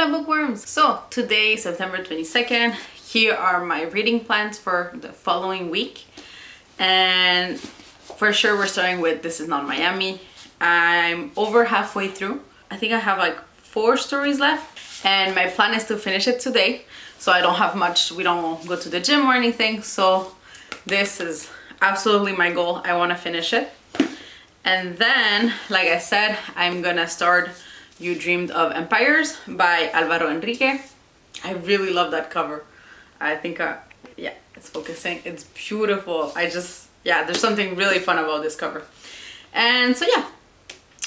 Hola bookworms! So today, September 22nd, here are my reading plans for the following week. And for sure we're starting with This Is Not Miami. I'm over halfway through. I think I have like 4 stories left and my plan is to finish it today. So I don't have much, we don't go to the gym or anything. So this is absolutely my goal. I want to finish it. And then, like I said, I'm gonna start You Dreamed of Empires by Alvaro Enrique. I really love that cover. I think, yeah, it's focusing. It's beautiful. There's something really fun about this cover. And so yeah,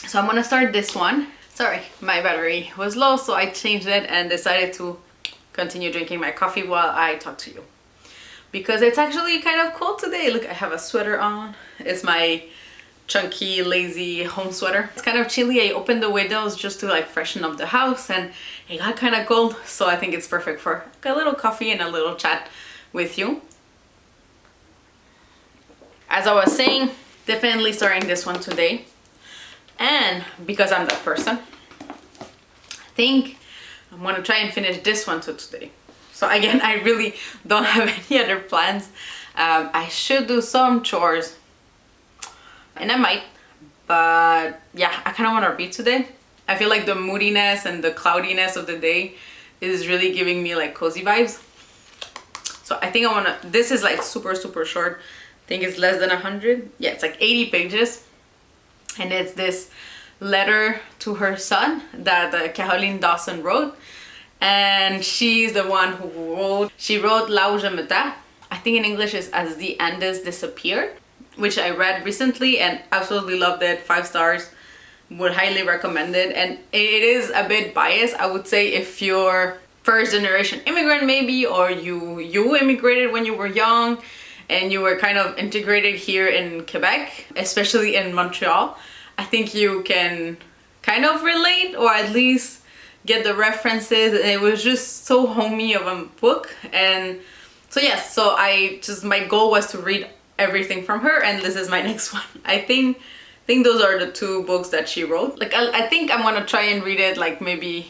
so I'm gonna start this one. Sorry, my battery was low, so I changed it and decided to continue drinking my coffee while I talk to you. Because it's actually kind of cold today. Look, I have a sweater on. It's my chunky, lazy home sweater. It's kind of chilly. I opened the windows just to like freshen up the house and it got kind of cold. So I think it's perfect for a little coffee and a little chat with you. As I was saying, definitely starting this one today. And because I'm that person, I think I'm gonna try and finish this one too today. So again, I really don't have any other plans. I should do some chores and I might, but yeah, I kind of want to read today. I feel like the moodiness and the cloudiness of the day is really giving me like cozy vibes. So I think I want to, this is like super short. I think it's less than 100. Yeah, it's like 80 pages. And it's this letter to her son that Caroline Dawson wrote. And she's the one who wrote La Je M'étais. I think in English is As the Andes Disappeared, which I read recently and absolutely loved it. 5 stars, would highly recommend it. And it is a bit biased, I would say, if you're first generation immigrant maybe, or you immigrated when you were young and you were kind of integrated here in Quebec, especially in Montreal. I think you can kind of relate, or at least get the references. And it was just so homey of a book. And so yes, so my goal was to read everything from her, and this is my next one. I think those are the 2 books that she wrote. Like I think I'm gonna try and read it like maybe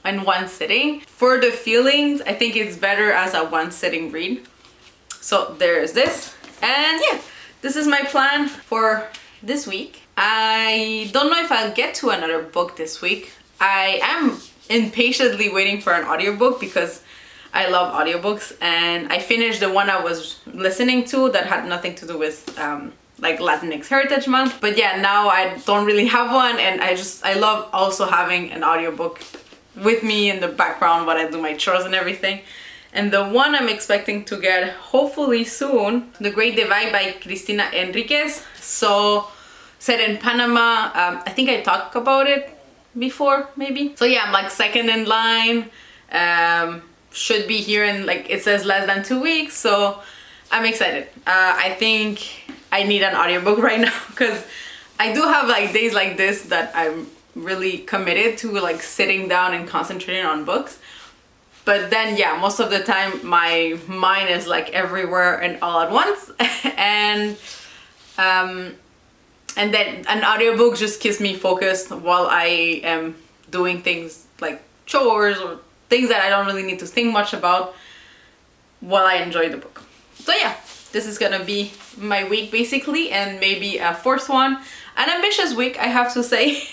in one sitting. For the feelings, I think it's better as a one sitting read. So there's this, and yeah, this is my plan for this week. I don't know if I'll get to another book this week. I am impatiently waiting for an audiobook because I love audiobooks, and I finished the one I was listening to that had nothing to do with like Latinx Heritage Month. But yeah, now I don't really have one, and I love also having an audiobook with me in the background while I do my chores and everything. And the one I'm expecting to get hopefully soon, The Great Divide by Cristina Enriquez. So set in Panama. I think I talked about it before maybe. So yeah, I'm like second in line. Should be here in, like, it says less than 2 weeks, so I'm excited. I think I need an audiobook right now because I do have like days like this that I'm really committed to like sitting down and concentrating on books. But then yeah, most of the time my mind is like everywhere and all at once. And then an audiobook just keeps me focused while I am doing things like chores or things that I don't really need to think much about while I enjoy the book. So yeah, this is gonna be my week basically, and maybe a 4th one. An ambitious week, I have to say.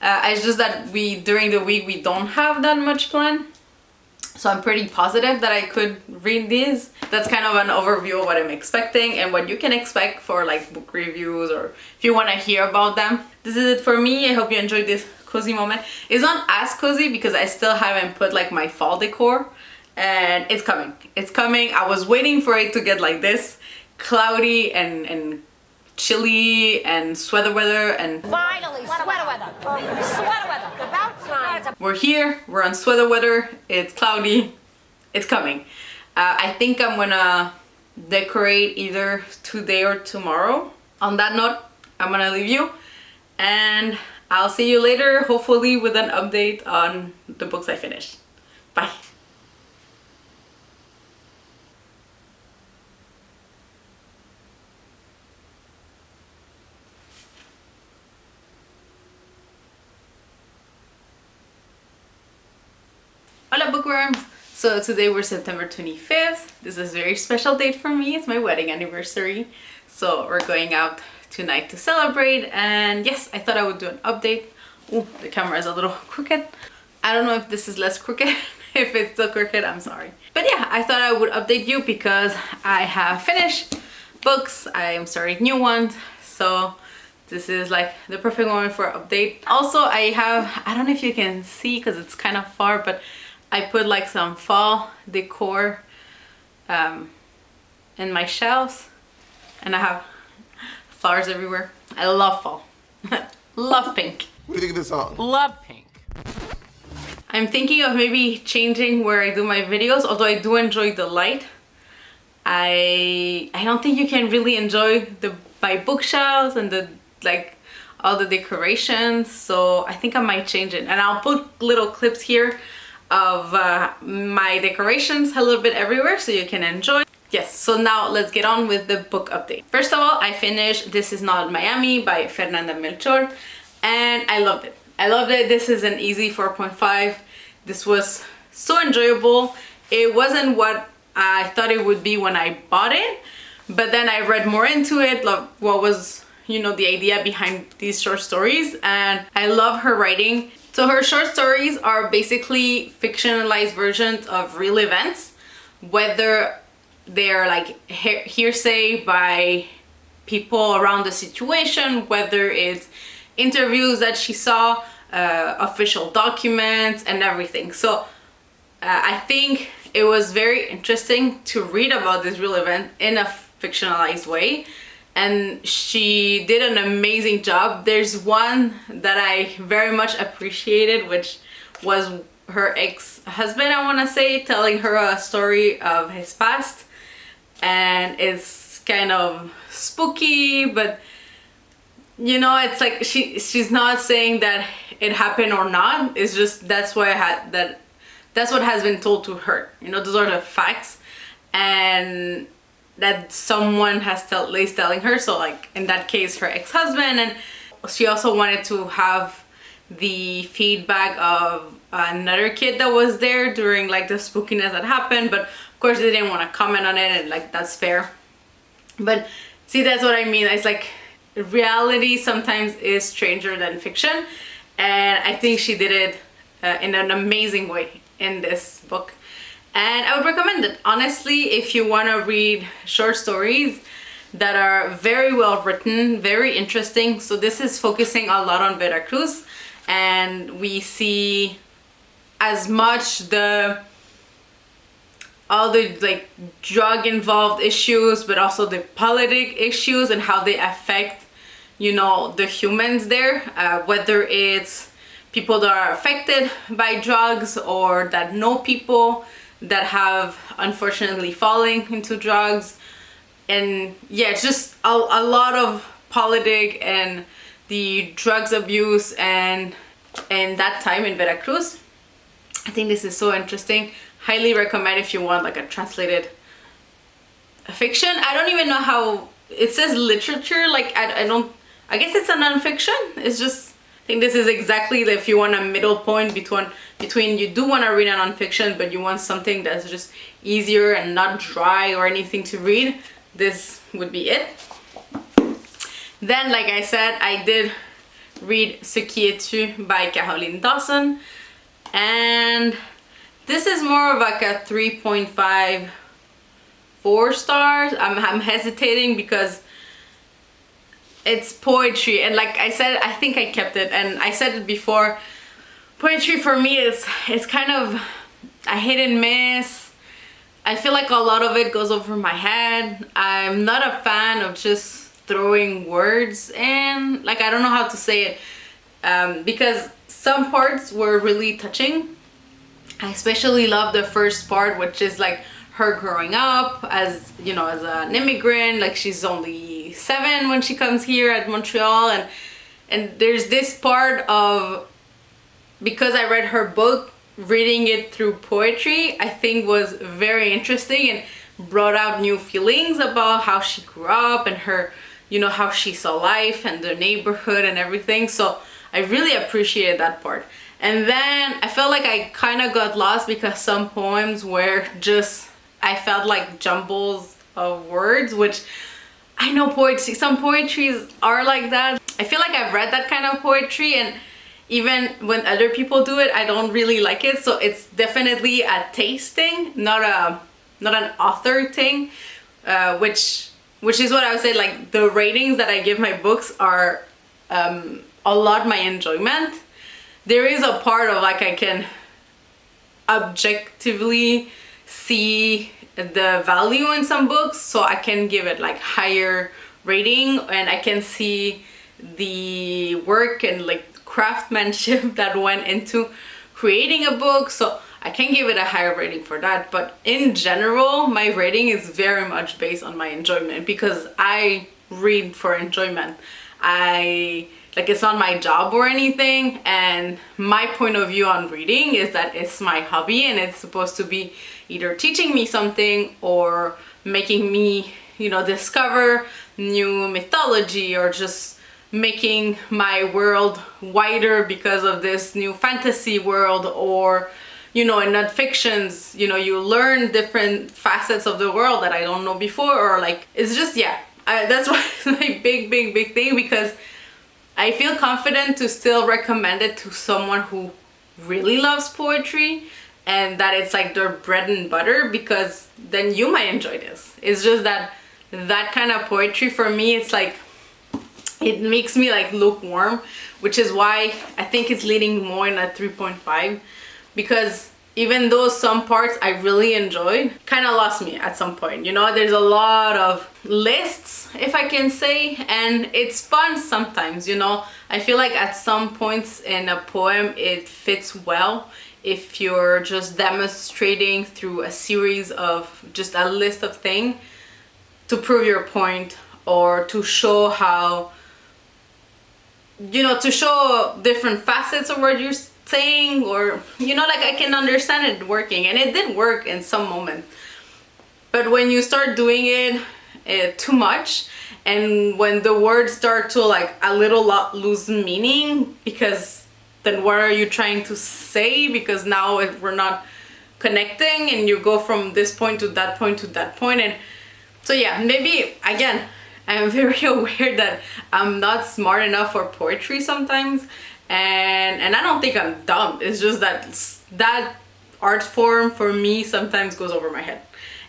It's just that during the week we don't have that much plan. So I'm pretty positive that I could read these. That's kind of an overview of what I'm expecting and what you can expect for like book reviews, or if you want to hear about them. This is it for me. I hope you enjoyed this cozy moment. It's not as cozy because I still haven't put like my fall decor, and it's coming. It's coming. I was waiting for it to get like this cloudy and chilly and sweater weather, and finally sweater weather. Sweater weather. About time. We're here. We're on sweater weather. It's cloudy. It's coming. I think I'm gonna decorate either today or tomorrow. On that note, I'm gonna leave you, and I'll see you later, hopefully with an update on the books I finished. Bye. bookworms. So today we're September 25th. This is a very special date for me. It's my wedding anniversary. So we're going out tonight to celebrate. And yes, I thought I would do an update. Oh, the camera is a little crooked. I don't know if this is less crooked. If it's still crooked, I'm sorry. But yeah, I thought I would update you because I have finished books. I am starting new ones. So this is like the perfect moment for an update. Also, I don't know if you can see because it's kind of far, but I put like some fall decor in my shelves, and I have flowers everywhere. I love fall. Love pink. What do you think of this song? Love pink. I'm thinking of maybe changing where I do my videos, although I do enjoy the light. I don't think you can really enjoy my bookshelves and like all the decorations, so I think I might change it, and I'll put little clips here of my decorations a little bit everywhere so you can enjoy. Yes, so now let's get on with the book update. First of all, I finished This Is Not Miami by Fernanda Melchor, and I loved it. I loved it. This is an easy 4.5. This was so enjoyable. It wasn't what I thought it would be when I bought it, but then I read more into it, like what was, you know, the idea behind these short stories, and I love her writing. So her short stories are basically fictionalized versions of real events, whether they're like hearsay by people around the situation, whether it's interviews that she saw, official documents and everything. So I think it was very interesting to read about this real event in a fictionalized way, and she did an amazing job. There's one that I very much appreciated, which was her ex-husband, I want to say, telling her a story of his past, and it's kind of spooky, but you know, it's like she's not saying that it happened or not. It's just that's what has been told to her. You know, those are the facts, and that someone is telling her. So like in that case, her ex-husband, and she also wanted to have the feedback of another kid that was there during like the spookiness that happened, but of course they didn't want to comment on it, and like that's fair. But see, that's what I mean. It's like reality sometimes is stranger than fiction, and I think she did it in an amazing way in this book, and I would recommend it. Honestly, if you want to read short stories that are very well written, very interesting. So this is focusing a lot on Veracruz, and we see as much all the like drug involved issues, but also the politic issues and how they affect, you know, the humans there, whether it's people that are affected by drugs or that know people that have unfortunately fallen into drugs. And yeah, it's just a lot of politic and the drugs abuse and that time in Veracruz. I think this is so interesting. Highly recommend if you want like a translated fiction. I don't even know how it says literature, like I guess it's a non-fiction. It's just, I think this is exactly if you want a middle point between you do want to read a non-fiction, but you want something that's just easier and not dry or anything to read, this would be it. Then, like I said, I did read Ce qui est tu by Caroline Dawson, and this is more of like a 3.5, 4 stars. I'm hesitating because it's poetry, and like I said, I think I kept it, and I said it before, poetry for me is kind of a hit and miss. I feel like a lot of it goes over my head. I'm not a fan of just throwing words in, like I don't know how to say it, because some parts were really touching. I especially love the first part, which is like her growing up as, you know, as an immigrant. Like she's only 7 when she comes here at Montreal, and there's this part of, because I read her book, reading it through poetry I think was very interesting and brought out new feelings about how she grew up and her, you know, how she saw life and the neighborhood and everything. So I really appreciated that part. And then I felt like I kind of got lost because some poems were just, I felt like jumbles of words, which I know poetry, some poetries are like that. I feel like I've read that kind of poetry, and even when other people do it, I don't really like it. So it's definitely a taste thing, not an author thing, which is what I would say, like the ratings that I give my books are a lot my enjoyment. There is a part of like I can objectively see the value in some books, so I can give it like higher rating, and I can see the work and like craftsmanship that went into creating a book, so I can give it a higher rating for that. But in general, my rating is very much based on my enjoyment, because I read for enjoyment. It's not my job or anything, and my point of view on reading is that it's my hobby, and it's supposed to be either teaching me something or making me, discover new mythology, or just making my world wider because of this new fantasy world, or in non-fictions, you learn different facets of the world that I don't know before, or like, it's just, that's why it's my big thing, because I feel confident to still recommend it to someone who really loves poetry, and that it's like their bread and butter, because then you might enjoy this. It's just that kind of poetry for me, it's like, it makes me like lukewarm, which is why I think it's leading more in a 3.5, because even though some parts I really enjoyed, kind of lost me at some point. There's a lot of lists, if I can say, and it's fun sometimes, I feel like at some points in a poem it fits well if you're just demonstrating through a series of just a list of things to prove your point, or to show how, to show different facets of what you're saying, or like I can understand it working, and it did work in some moments. But when you start doing it too much, and when the words start to like a little lot lose meaning, because then what are you trying to say? Because now we're not connecting, and you go from this point to that point to that point. And so maybe again, I'm very aware that I'm not smart enough for poetry sometimes, and I don't think I'm dumb. It's just that art form for me sometimes goes over my head.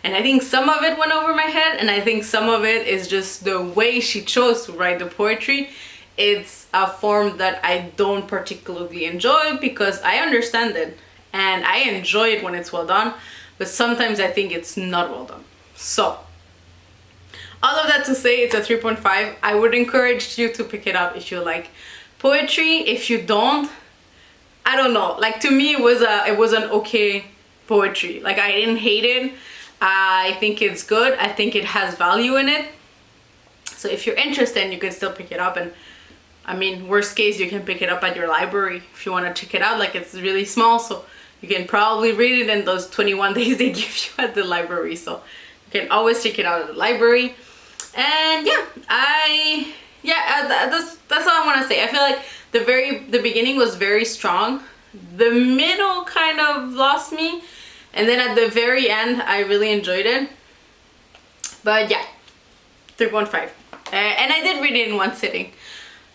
And I think some of it went over my head, and I think some of it is just the way she chose to write the poetry. It's a form that I don't particularly enjoy, because I understand it and I enjoy it when it's well done, but sometimes I think it's not well done. So all of that to say, it's a 3.5. I would encourage you to pick it up if you like poetry. If you don't, I don't know. Like, to me, it was an okay poetry. Like, I didn't hate it. I think it's good. I think it has value in it. So if you're interested, you can still pick it up. And I mean, worst case, you can pick it up at your library if you want to check it out. Like, it's really small, so you can probably read it in those 21 days they give you at the library. So you can always check it out at the library. And that's all I want to say. I feel like the beginning was very strong. The middle kind of lost me, and then at the very end I really enjoyed it. But 3.5. And I did read it in one sitting.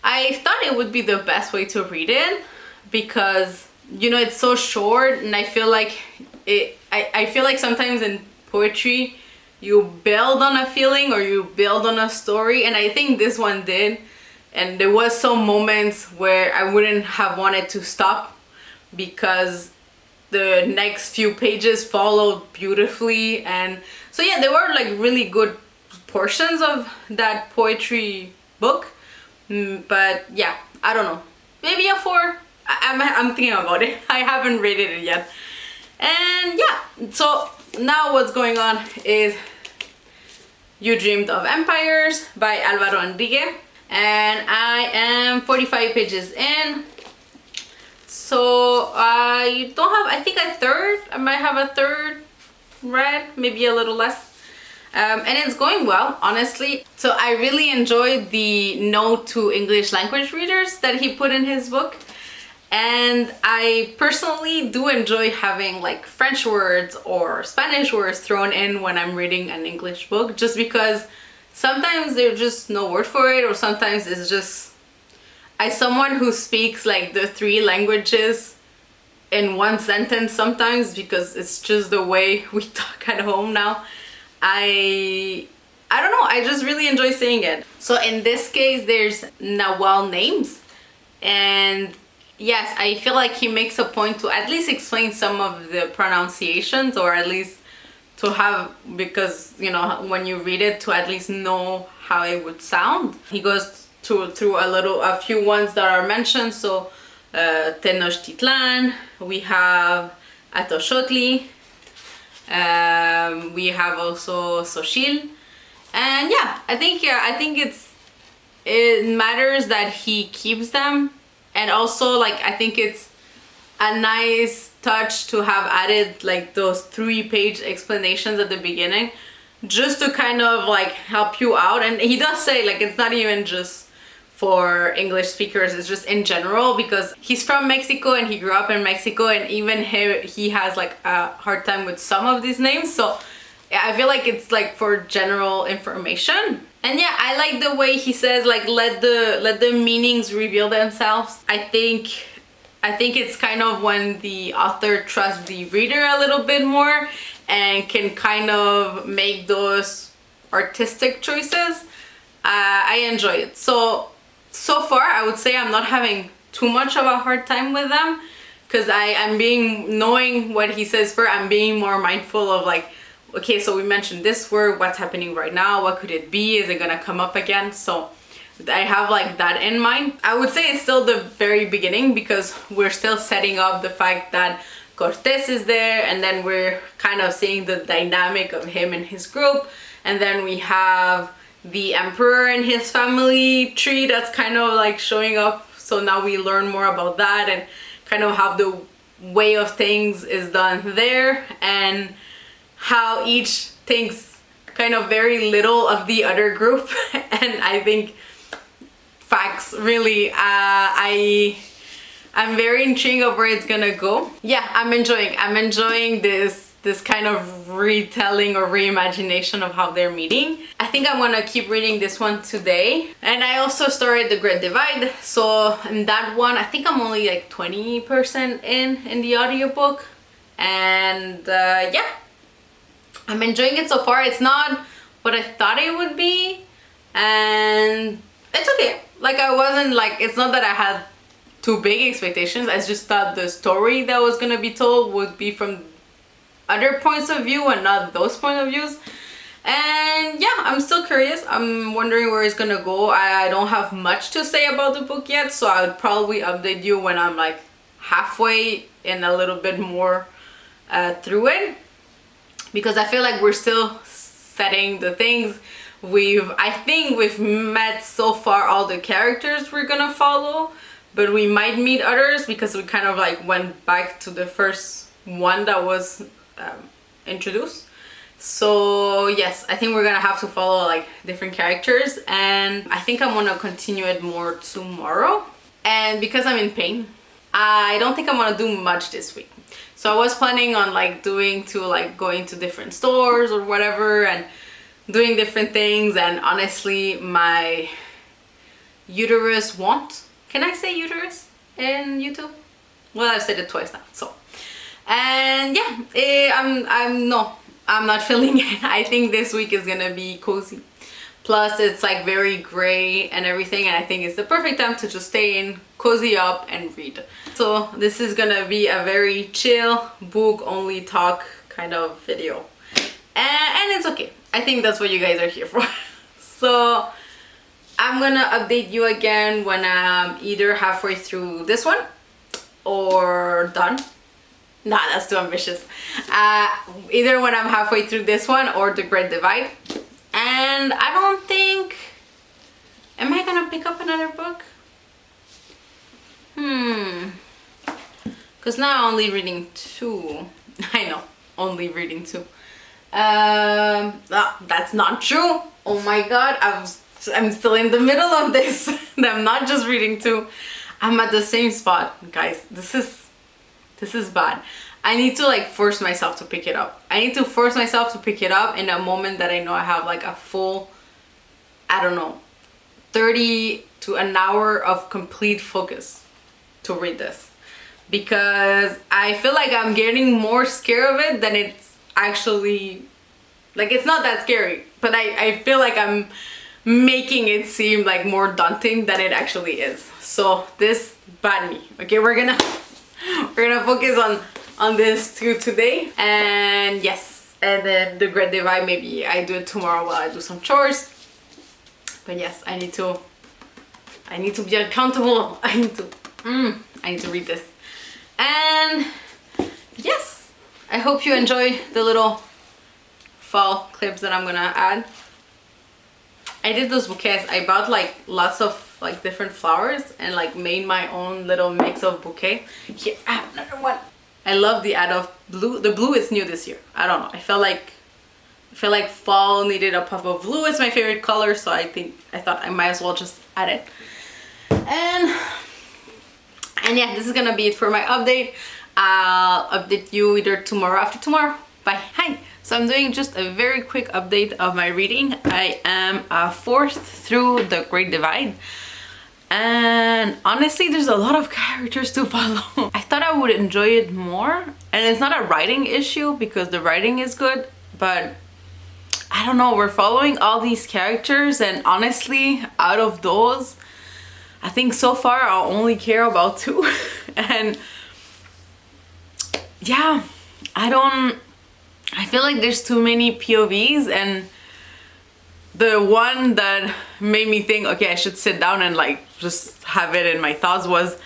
I thought it would be the best way to read it, because it's so short, and I feel like I feel like sometimes in poetry you build on a feeling, or you build on a story, and I think this one did. And there was some moments where I wouldn't have wanted to stop, because the next few pages followed beautifully. And so there were like really good portions of that poetry book. But I don't know, maybe a 4. I'm thinking about it. I haven't rated it yet. And so now what's going on is You Dreamed of Empires by Alvaro Enrique, and I am 45 pages in. So I don't have, I think a third, I might have a third read, maybe a little less. And it's going well, honestly. So I really enjoyed the note to English language readers that he put in his book. And I personally do enjoy having like French words or Spanish words thrown in when I'm reading an English book, just because sometimes there's just no word for it, or sometimes it's just, as someone who speaks like the 3 languages in one sentence sometimes, because it's just the way we talk at home now, I don't know, I just really enjoy saying it. So in this case, there's Nahual names, and yes, I feel like he makes a point to at least explain some of the pronunciations, or at least to have, because you know, when you read it, to at least know how it would sound. He goes through a few ones that are mentioned. So Tenochtitlan, we have Atoshotli, we have also Xochitl, and yeah, I think it matters that he keeps them. And also, like, I think it's a nice touch to have added like those 3-page explanations at the beginning, just to kind of like help you out. And he does say like it's not even just for English speakers, it's just in general, because he's from Mexico and he grew up in Mexico, and even he has like a hard time with some of these names. So yeah, I feel like it's like for general information. And yeah, I like the way he says like let the meanings reveal themselves. I think it's kind of when the author trusts the reader a little bit more and can kind of make those artistic choices. I enjoy it. So far I would say I'm not having too much of a hard time with them, because I'm knowing what he says first, I'm being more mindful of like, okay, so we mentioned this word, what's happening right now, what could it be, is it gonna come up again? So I have like that in mind. I would say it's still the very beginning, because we're still setting up the fact that Cortés is there, and then we're kind of seeing the dynamic of him and his group, and then we have the emperor and his family tree that's kind of like showing up. So now we learn more about that and kind of how the way of things is done there, and how each thinks kind of very little of the other group. And I think facts, really, I'm very intrigued of where it's gonna go. Yeah, I'm enjoying this kind of retelling or reimagination of how they're meeting. I think I'm gonna keep reading this one today. And I also started The Great Divide. So in that one, I think I'm only like 20% in the audiobook. And yeah, I'm enjoying it so far. It's not what I thought it would be, and it's okay. Like, I wasn't like, it's not that I had too big expectations. I just thought the story that was gonna be told would be from other points of view and not those point of views. And yeah, I'm still curious. I'm wondering where it's gonna go. I don't have much to say about the book yet, so I would probably update you when I'm like halfway and a little bit more through it, because I feel like we're still setting the things. I think we've met so far all the characters we're gonna follow, but we might meet others because we kind of like went back to the first one that was introduced. So yes, I think we're gonna have to follow like different characters, and I think I'm gonna continue it more tomorrow. And because I'm in pain, I don't think I'm gonna do much this week. So I was planning on like going to different stores or whatever and doing different things, and honestly my uterus won't. Can I say uterus in YouTube? Well, I've said it twice now. So, and yeah, I'm not feeling it. I think this week is gonna be cozy. Plus it's like very gray and everything, and I think it's the perfect time to just stay in, cozy up and read. So this is gonna be a very chill, book only talk kind of video. And it's okay. I think that's what you guys are here for. So I'm gonna update you again when I'm either halfway through this one or done. Nah, that's too ambitious. Either when I'm halfway through this one or The Great Divide. And I don't think... Am I gonna pick up another book? Because now I'm only reading 2. I know, only reading 2. That's not true. Oh my god, I'm still in the middle of this. I'm not just reading 2. I'm at the same spot, guys. This is bad. I need to like force myself to pick it up. I need to force myself to pick it up in a moment that I know I have like a full, I don't know, 30 to an hour of complete focus to read this, because I feel like I'm getting more scared of it than it's actually, like, it's not that scary, but I feel like I'm making it seem like more daunting than it actually is. So this bad me. Okay, we're gonna focus on this too today. And yes, and then the Great Divide, maybe I do it tomorrow while I do some chores. But yes, I need to be accountable. I need to read this. And yes, I hope you enjoy the little fall clips that I'm gonna add. I did those bouquets. I bought like lots of like different flowers and like made my own little mix of bouquet. Here, I have another one. I love the add of blue. The blue is new this year. I don't know. I feel like fall needed a puff of blue. It's my favorite color, so I thought I might as well just add it. And yeah, this is gonna be it for my update. I'll update you either tomorrow or after tomorrow. Bye. Hi. So I'm doing just a very quick update of my reading. I am fourth through the Great Divide. And honestly, there's a lot of characters to follow. I thought I would enjoy it more. And it's not a writing issue because the writing is good, but I don't know, we're following all these characters, and honestly, out of those, I think so far I'll only care about 2. And yeah, I feel like there's too many POVs, and the one that made me think, okay, I should sit down and like just have it in my thoughts was,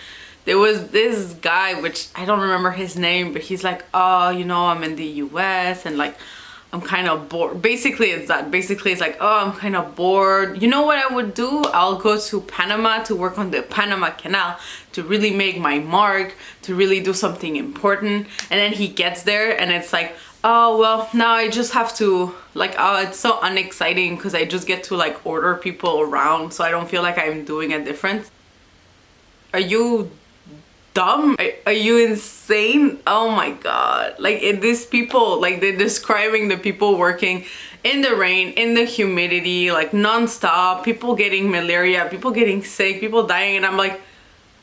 there was this guy, which I don't remember his name, but he's like, oh, you know, I'm in the US and like I'm kind of bored. Basically it's that. Basically it's like, oh, I'm kind of bored. You know what I would do? I'll go to Panama to work on the Panama Canal, to really make my mark, to really do something important. And then he gets there and it's like, oh, well, now I just have to, like, oh, it's so unexciting because I just get to like order people around, so I don't feel like I'm doing a difference. Are you dumb? Are you insane? Oh my god. Like, these people, like, they're describing the people working in the rain, in the humidity, like non-stop, people getting malaria, people getting sick, people dying, and I'm like,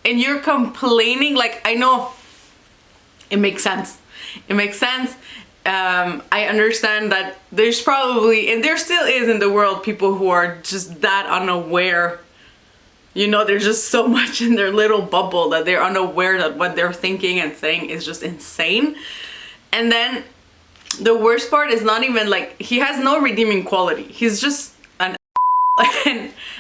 and you're complaining? Like, I know it makes sense. It makes sense. I understand that there's probably, and there still is in the world, people who are just that unaware. You know, there's just so much in their little bubble that they're unaware that what they're thinking and saying is just insane. And then the worst part is not even like, he has no redeeming quality. He's just an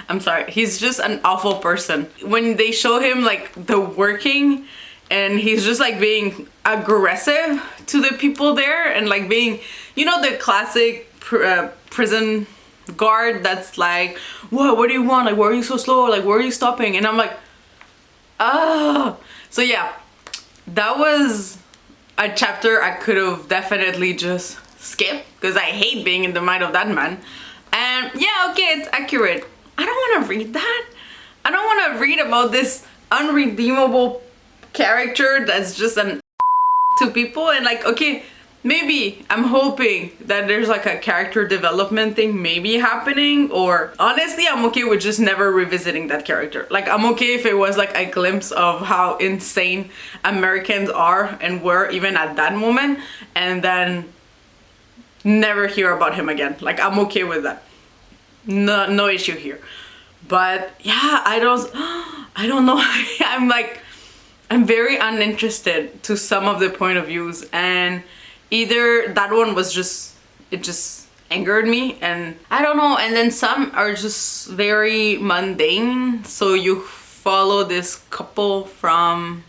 I'm sorry, he's just an awful person. When they show him like the working, and he's just like being aggressive to the people there, and like being, you know, the classic prison guard that's like, what do you want? Like, why are you so slow? Like, where are you stopping? And I'm like, oh. So yeah, that was a chapter I could have definitely just skipped, because I hate being in the mind of that man. And yeah, okay, it's accurate. I don't want to read that. I don't want to read about this unredeemable character that's just an to people. And like, okay, maybe I'm hoping that there's like a character development thing maybe happening, or honestly I'm okay with just never revisiting that character. Like, I'm okay if it was like a glimpse of how insane Americans are and were even at that moment, and then never hear about him again. Like, I'm okay with that. No issue here. But yeah, I don't know. I'm very uninterested to some of the point of views, and either that one was just, it just angered me, and I don't know, and then some are just very mundane. So you follow this couple from,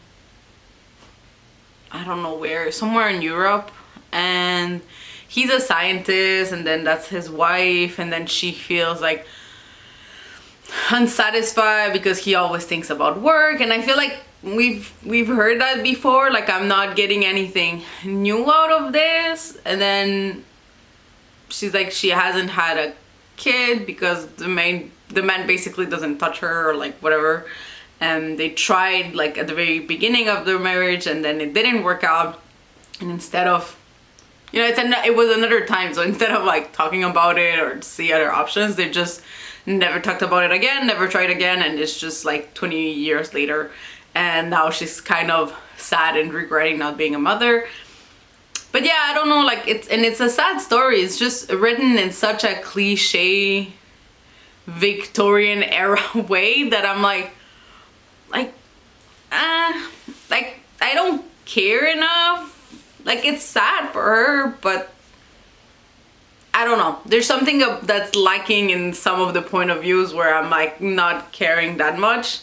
I don't know where, somewhere in Europe, and he's a scientist, and then that's his wife, and then she feels like unsatisfied because he always thinks about work. And I feel like we've heard that before. Like, I'm not getting anything new out of this. And then she's like, she hasn't had a kid because the man basically doesn't touch her, or like whatever. and they tried like at the very beginning of their marriage, and then it didn't work out. And instead of, you know, it was another time, so instead of like talking about it or see other options, they just never talked about it again, never tried again, and it's just like 20 years later, and now she's kind of sad and regretting not being a mother. But yeah, I don't know, like it's a sad story. It's just written in such a cliche Victorian era way that I'm like I don't care enough. Like, it's sad for her, but I don't know. There's something that's lacking in some of the point of views where I'm like not caring that much.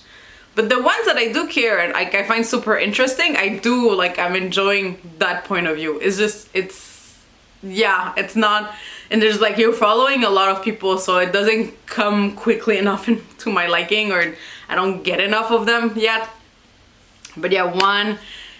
But the ones that I do care and like I find super interesting, I do like, I'm enjoying that point of view. It's just, it's not, and there's like, you're following a lot of people, so it doesn't come quickly enough into my liking, or I don't get enough of them yet. But yeah, one,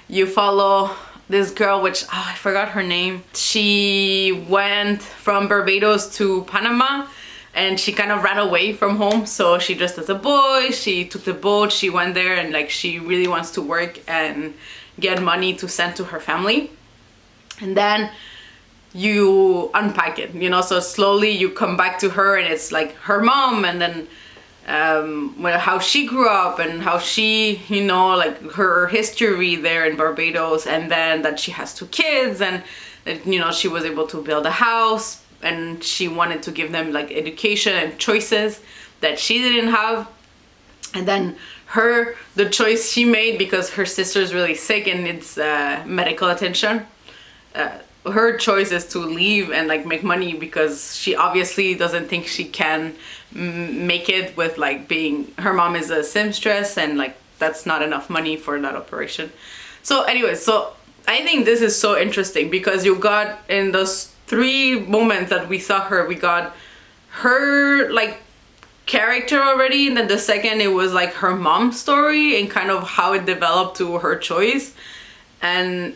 you follow this girl, which I forgot her name. She went from Barbados to Panama, and she kind of ran away from home. So she dressed as a boy, she took the boat, she went there, and like she really wants to work and get money to send to her family. And then you unpack it, you know, so slowly you come back to her, and it's like her mom, and then how she grew up, and how she, you know, like her history there in Barbados, and then that she has 2 kids, and that, you know, she was able to build a house, and she wanted to give them like education and choices that she didn't have. And then the choice she made, because her sister's really sick and needs medical attention, her choice is to leave and like make money, because she obviously doesn't think she can make it with like being, her mom is a seamstress, and like that's not enough money for that operation. So anyway, so I think this is so interesting, because you got in those 3 moments that we saw her, we got her like character already, and then the second it was like her mom's story and kind of how it developed to her choice, and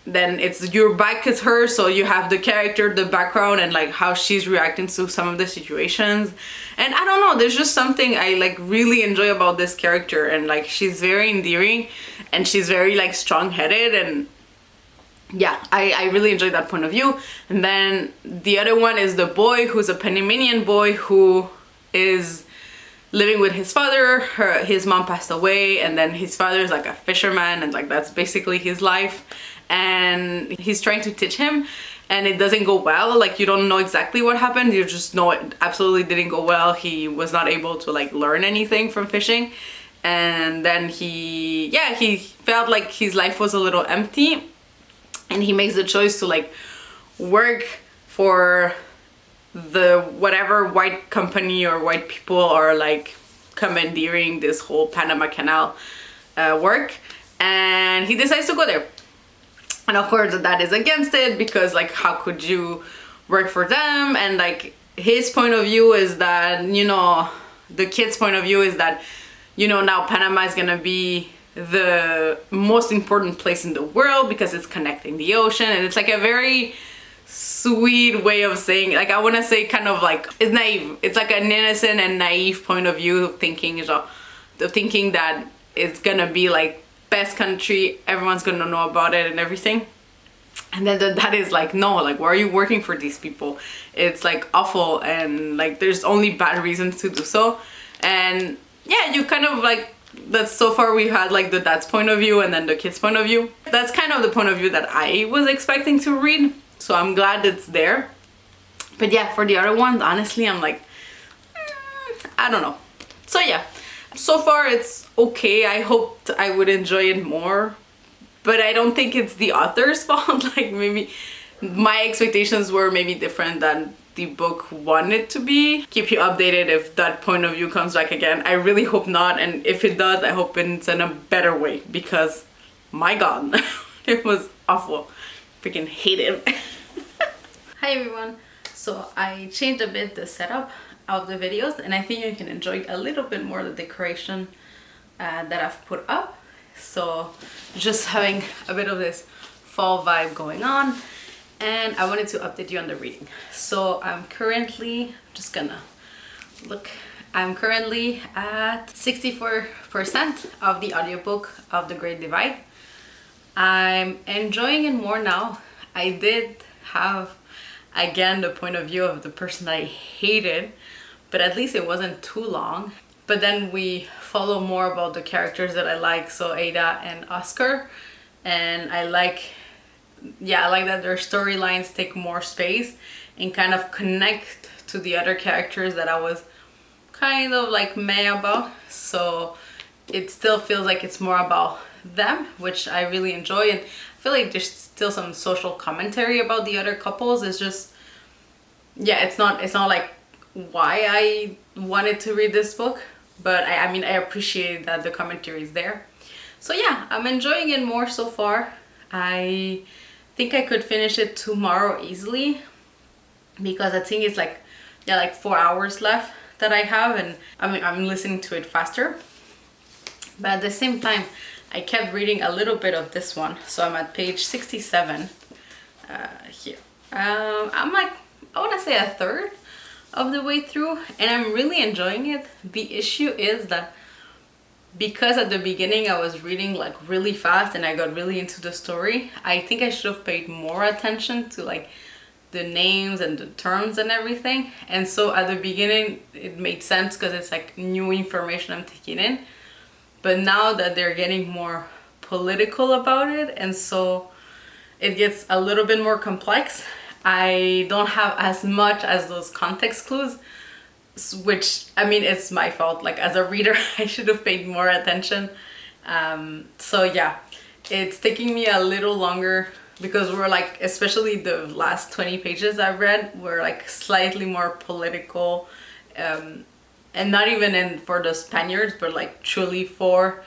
then it's you're back as her, so you have the character, the background, and like how she's reacting to some of the situations. And I don't know, there's just something I like really enjoy about this character, and like she's very endearing, and she's very like strong-headed, and yeah, I really enjoy that point of view. And then the other one is the boy, who's a Panamanian boy who is living with his father. His mom passed away, and then his father is like a fisherman, and like that's basically his life. And he's trying to teach him, and it doesn't go well. Like, you don't know exactly what happened, you just know it absolutely didn't go well. He was not able to like learn anything from fishing, and then he felt like his life was a little empty, and he makes the choice to like work for the whatever white company or white people are like commandeering this whole Panama Canal work, and he decides to go there. And of course that is against it, because like how could you work for them? And like his point of view is that, you know, the kid's point of view is that, you know, now Panama is gonna be the most important place in the world because it's connecting the ocean. And it's like a very sweet way of saying, like, I want to say kind of like, it's naive. It's like an innocent and naive point of view of thinking, that it's gonna be like best country, everyone's gonna know about it and everything. And then that is like, no, like, why are you working for these people? It's like awful, and like there's only bad reasons to do so. And yeah, you kind of like, that's so far we had like the dad's point of view and then the kid's point of view. That's kind of the point of view that I was expecting to read, so I'm glad it's there. But yeah, for the other ones, honestly, I'm like, I don't know. So yeah, so far it's okay. I hoped I would enjoy it more, but I don't think it's the author's fault. Like, maybe my expectations were maybe different than the book wanted to be. Keep you updated if that point of view comes back again. I really hope not, and if it does, I hope it's in a better way, because my god, it was awful. Freaking hate it. Hi everyone. So I changed a bit the setup of the videos, and I think you can enjoy a little bit more the decoration that I've put up. So just having a bit of this fall vibe going on, and I wanted to update you on the reading. So I'm currently just gonna look I'm currently at 64% of the audiobook of The Great Divide. I'm enjoying it more now. I did have, again, the point of view of the person that I hated, but at least it wasn't too long. But then we follow more about the characters that I like, so Ada and Oscar. And I like that their storylines take more space and kind of connect to the other characters that I was kind of like meh about. So it still feels like it's more about them, which I really enjoy. And I feel like there's still some social commentary about the other couples. It's just, yeah, it's not like why I wanted to read this book, but I mean, I appreciate that the commentary is there. So yeah, I'm enjoying it more so far. I think I could finish it tomorrow easily, because I think it's like 4 hours left that I have, and I mean, I'm listening to it faster. But at the same time, I kept reading a little bit of this one. So I'm at page 67 here. I'm like, I want to say a third of the way through, and I'm really enjoying it. The issue is that because at the beginning I was reading like really fast and I got really into the story, I think I should have paid more attention to like the names and the terms and everything. And so at the beginning it made sense because it's like new information I'm taking in. But now that they're getting more political about it, and so it gets a little bit more complex, I don't have as much as those context clues, which, I mean, it's my fault. Like, as a reader, I should have paid more attention. So yeah, it's taking me a little longer because we're like, especially the last 20 pages I've read, were like slightly more political, and not even for the Spaniards, but like truly for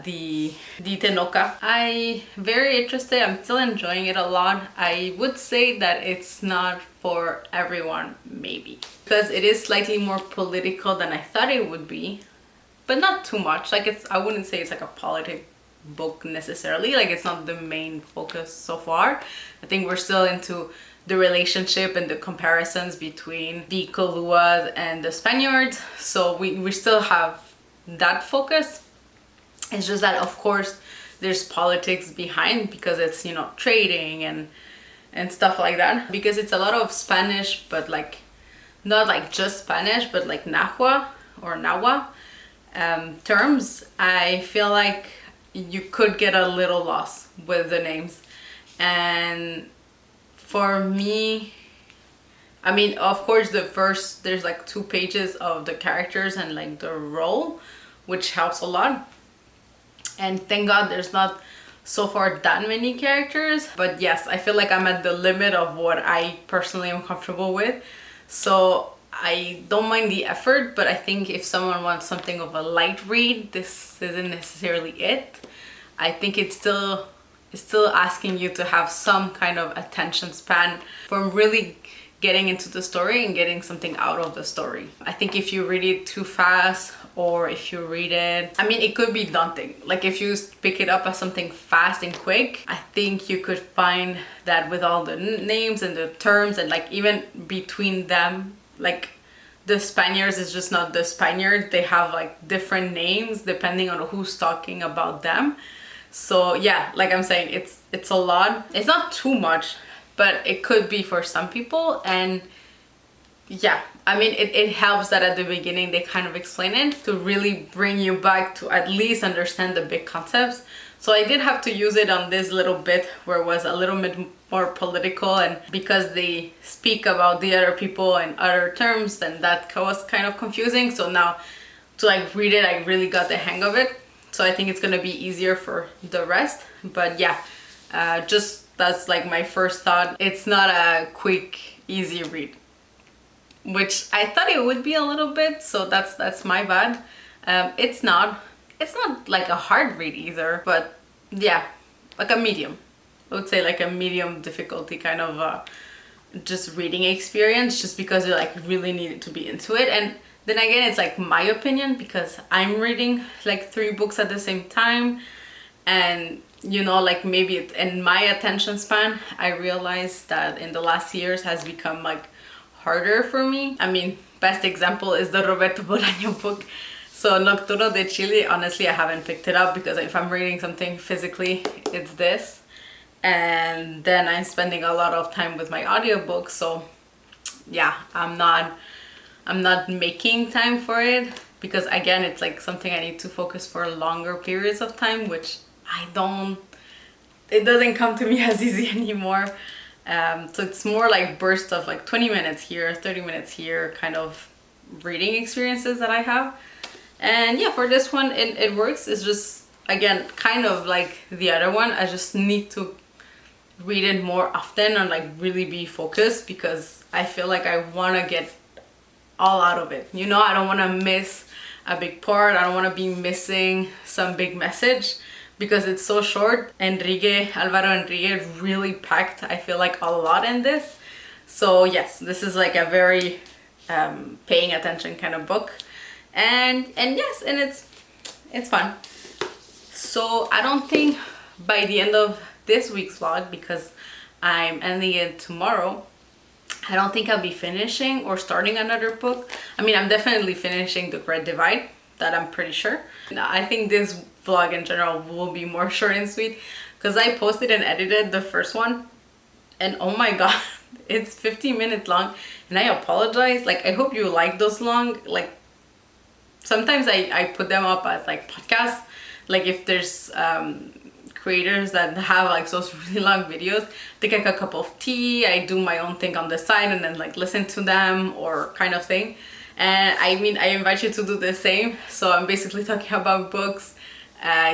the Tenoca. I'm very interested. I'm still enjoying it a lot. I would say that it's not for everyone, maybe, because it is slightly more political than I thought it would be, but not too much. Like, I wouldn't say it's like a politic book necessarily. Like, it's not the main focus so far. I think we're still into the relationship and the comparisons between the Coluas and the Spaniards. So we still have that focus. It's just that, of course, there's politics behind, because it's, you know, trading and stuff like that. Because it's a lot of Spanish, but like not like just Spanish, but like Nahua terms. I feel like you could get a little lost with the names. And for me, I mean, of course, there's like 2 pages of the characters and like the role, which helps a lot. And thank God there's not so far that many characters. But yes, I feel like I'm at the limit of what I personally am comfortable with. So I don't mind the effort, but I think if someone wants something of a light read, this isn't necessarily it. I think it's still asking you to have some kind of attention span for really getting into the story and getting something out of the story. I think if you read it too fast, or if you read it, I mean, it could be daunting. Like, if you pick it up as something fast and quick, I think you could find that with all the names and the terms, and like even between them, like the Spaniards is just not the Spaniards. They have like different names depending on who's talking about them. So yeah, like I'm saying, it's a lot. It's not too much, but it could be for some people. And yeah, I mean, it helps that at the beginning they kind of explain it to really bring you back to at least understand the big concepts. So I did have to use it on this little bit where it was a little bit more political, and because they speak about the other people and other terms, then that was kind of confusing. So now to like read it, I really got the hang of it. So I think it's gonna be easier for the rest. But yeah, just that's like my first thought. It's not a quick, easy read, which I thought it would be a little bit. So that's my bad. It's not like a hard read either, but yeah, like a medium. I would say like a medium difficulty kind of just reading experience, just because you like really needed to be into it. And then again, it's like my opinion, because I'm reading like 3 books at the same time, and you know, like maybe in my attention span, I realized that in the last years has become like harder for me. I mean, best example is the Roberto Bolaño book. So Nocturno de Chile, honestly, I haven't picked it up because if I'm reading something physically, it's this. And then I'm spending a lot of time with my audiobook. So yeah, I'm not making time for it because again, it's like something I need to focus for longer periods of time, which it doesn't come to me as easy anymore. So it's more like bursts of like 20 minutes here, 30 minutes here, kind of reading experiences that I have. And yeah, for this one, it works. It's just, again, kind of like the other one. I just need to read it more often and like really be focused because I feel like I want to get all out of it. You know, I don't want to miss a big part. I don't want to be missing some big message because it's so short. Alvaro Enrique really packed, I feel like, a lot in this. So yes, this is like a very paying attention kind of book. And yes, and it's fun. So I don't think by the end of this week's vlog, because I'm ending it tomorrow, I don't think I'll be finishing or starting another book. I mean, I'm definitely finishing The Great Divide, that I'm pretty sure. Now, I think this vlog in general will be more short and sweet because I posted and edited the first one and oh my god, it's 15 minutes long and I apologize. Like, I hope you like those long, like, sometimes I put them up as like podcasts, like if there's creators that have like those really long videos, take like a cup of tea, I do my own thing on the side and then like listen to them or kind of thing. And I mean, I invite you to do the same. So I'm basically talking about books.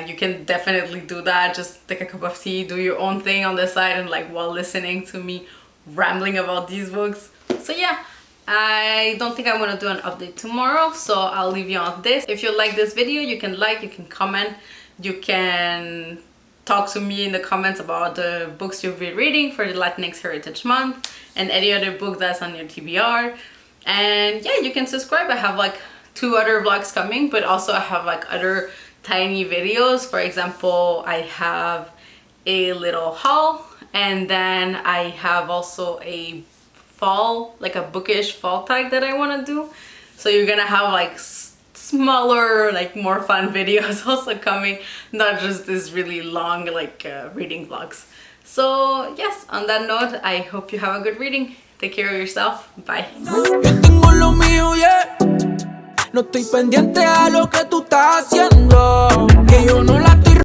You can definitely do that. Just take a cup of tea, do your own thing on the side and like while listening to me rambling about these books. So yeah, I don't think I'm gonna do an update tomorrow, so I'll leave you on this. If you like this video, you can like, you can comment, you can talk to me in the comments about the books you've been reading for the Latinx Heritage Month and any other book that's on your TBR. And yeah, you can subscribe. I have like 2 other vlogs coming, but also I have like other tiny videos. For example, I have a little haul and then I have also a fall, like a bookish fall tag that I want to do. So you're gonna have like smaller, like more fun videos also coming, not just this really long like reading vlogs. So yes, on that note, I hope you have a good reading. Take care of yourself. Bye. Yo tengo lo mío, yeah. No estoy pendiente a lo que tú estás haciendo, que yo no la